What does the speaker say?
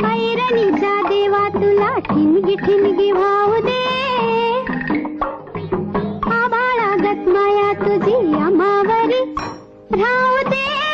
ऐरणीचा देवा तुला ठिणगी ठिणगी वाहू दे, आभाळागत माया तुझी अमावरी राहू दे.